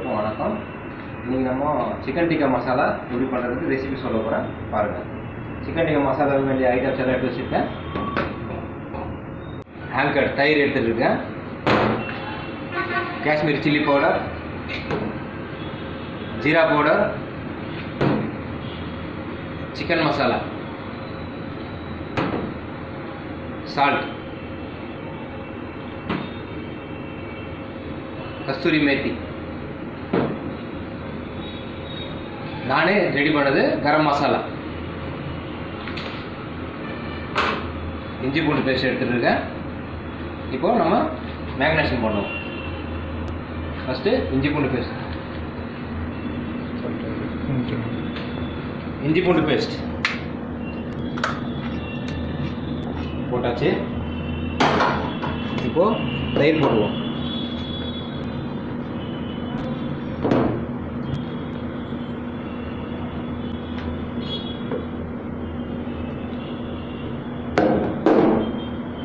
எல்லோருக்கும் வணக்கம். இன்றைக்கி நம்ம சிக்கன் டிக்கா மசாலா எப்படி பண்ணுறதுக்கு ரெசிபி சொல்ல போகிறேன் பாருங்கள். சிக்கன் டிக்கா மசாலாவுக்கு வேண்டிய ஐட்டம்ஸ் எல்லாம் எடுத்து வச்சுருக்கேன். ஆங்கர் தயிர் எடுத்துகிட்ருக்கேன், Kashmiri chilli powder, jeera powder, chicken masala, salt, kasuri methi, நானே ரெடி பண்ணது கரம் மசாலா, இஞ்சி பூண்டு பேஸ்ட் எடுத்துகிட்டு இருக்கேன். இப்போது நம்ம மேக்னேஷன் பண்ணுவோம். ஃபஸ்ட்டு இஞ்சி பூண்டு பேஸ்ட் போட்டாச்சு. இப்போது தயிர் போடுவோம்.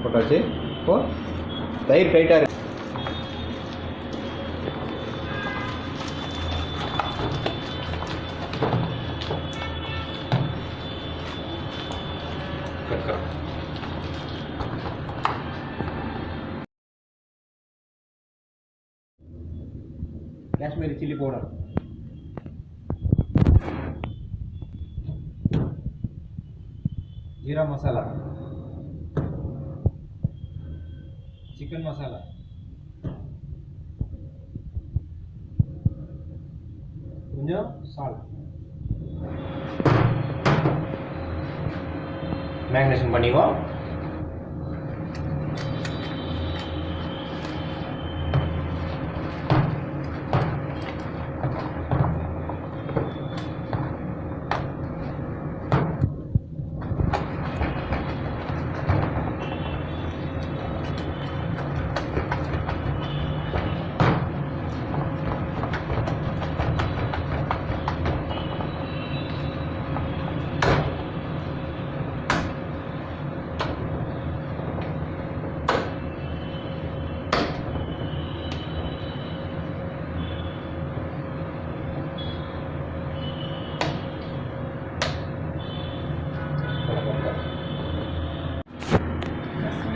போட்டாச்சு. இப்போது தயிர் டைட்டாக இருக்கு. Kashmiri chilli powder, jeera masala, chicken masala, கொஞ்சம் சால்ட், மேக்னேஷன் பண்ணிக்குவோம்.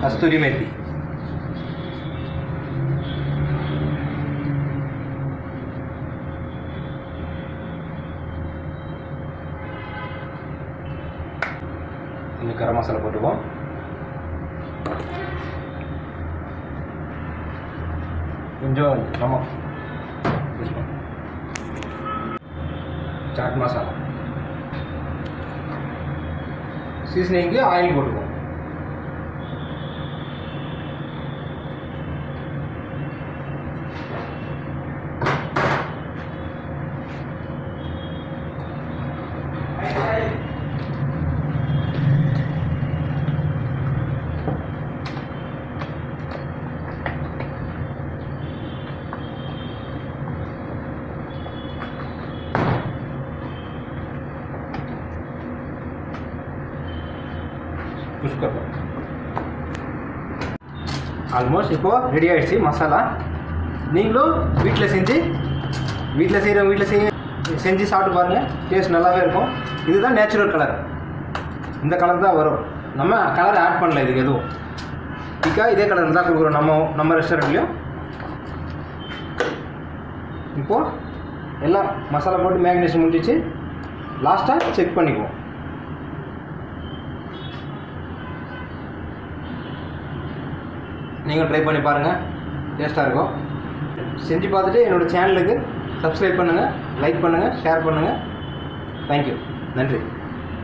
कस्तूरी मेथी, गरम मसाला போட்டுவோம். கொஞ்சம் நமக், चाट मसाला, சீசனிங்க்கு ஆயில் போட்டுவோம். ஆல்மோஸ்ட் இப்போது ரெடி ஆகிடுச்சு மசாலா. நீங்களும் வீட்டில் செஞ்சு சாப்பிட்டு பாருங்கள். டேஸ்ட் நல்லாவே இருக்கும். இதுதான் நேச்சுரல் கலர். இந்த கலர் தான் வரும். நம்ம கலர் ஆட் பண்ணல இதுக்கு எதுவும். டிக்கா இதே கலர் தான் கொடுக்குறோம் நம்ம ரெஸ்டாரண்ட்லேயும். இப்போது எல்லாம் மசாலா போட்டு மேக்னேஷன் முடிஞ்சிச்சு. லாஸ்ட்டாக செக் பண்ணிக்குவோம். நீங்கள் ட்ரை பண்ணி பாருங்கள், டேஸ்ட்டாக இருக்கும். செஞ்சு பார்த்துட்டு என்னோடய சேனலுக்கு சப்ஸ்கிரைப் பண்ணுங்கள், லைக் பண்ணுங்கள், ஷேர் பண்ணுங்கள். தேங்க்யூ, நன்றி.